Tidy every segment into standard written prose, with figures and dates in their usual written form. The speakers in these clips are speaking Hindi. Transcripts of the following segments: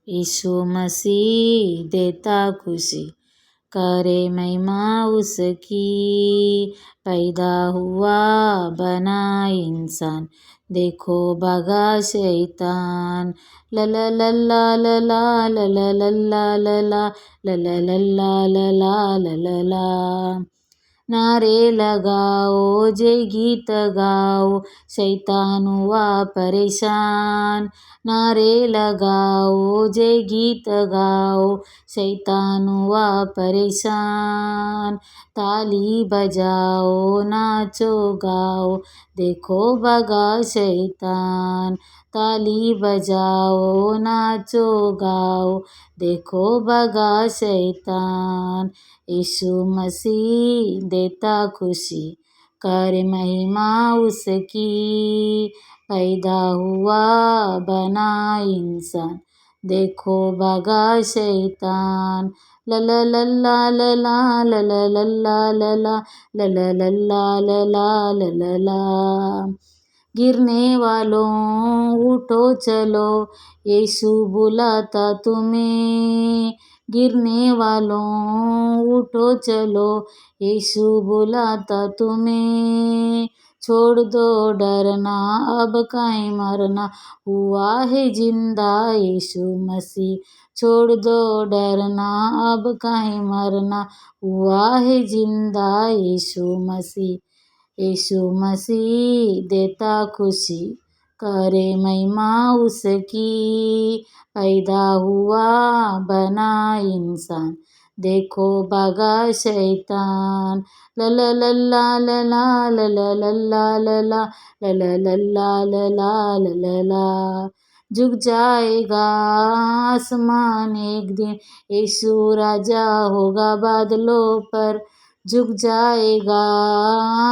यीशु मसीह देता खुशी, करे महिमा उसकी। पैदा हुआ बना इंसान, देखो भगा शैतान। ला ला ला ला ला ला ला ला ला ला ला ला ला ला ला ला ला ला। नारे लगाओ जय गीत गाओ, शैतान हुआ परेशान। नारे लगाओ जय गीत गाओ, शैतान हुआ परेशान। ताली बजाओ नाचो गाओ, देखो भगा शैतान। ताली बजाओ नाचो गाओ, देखो भगा शैतान। यीशु मसीह देता खुशी, करे महिमा उसकी। पैदा हुआ बना इंसान, देखो भगा शैतान। ला ला ला ला ला ला ला ला ला ला ला ला ला ला ला ला ला। गिरने वालों उठो चलो, यीशु बुलाता तुम्हें। गिरने वालों उठो चलो, यीशु बुलाता तुम्हें। छोड़ दो डरना अब काहे मरना, हुआ है जिंदा यीशु मसीह। छोड़ दो डरना अब काहे मरना, हुआ है जिंदा यीशु मसीह। यीशु मसीह देता खुशी, करे महिमा उसकी। पैदा हुआ बना इंसान, देखो भगा शैतान। ला ला ला ला ला ला ला ला ला ला ला ला ला ला ला ला ला ला। झुक जाएगा आसमान एक दिन, यीशु राजा होगा बादलों पर। झुक जाएगा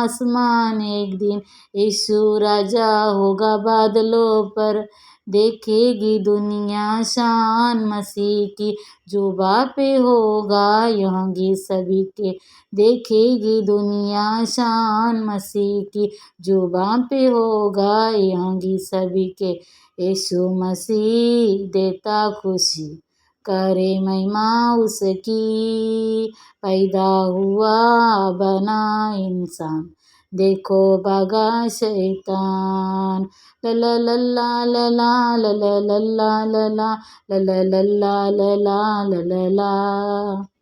आसमान एक दिन, यीशु राजा होगा बादलों पर। देखेगी दुनिया शान मसीह की, जुबां पे होगा यहोंगी सभी के। देखेगी दुनिया शान मसीह की, जुबां पे होगा यहोंगी सभी के। यीशु मसीह देता खुशी, करे महिमा उसकी। पैदा हुआ बना इंसान, देखो भगा शैतान। ला ला ला ला ला ला ला ला ला ला ला ला ला ला ला ला ला ला ला।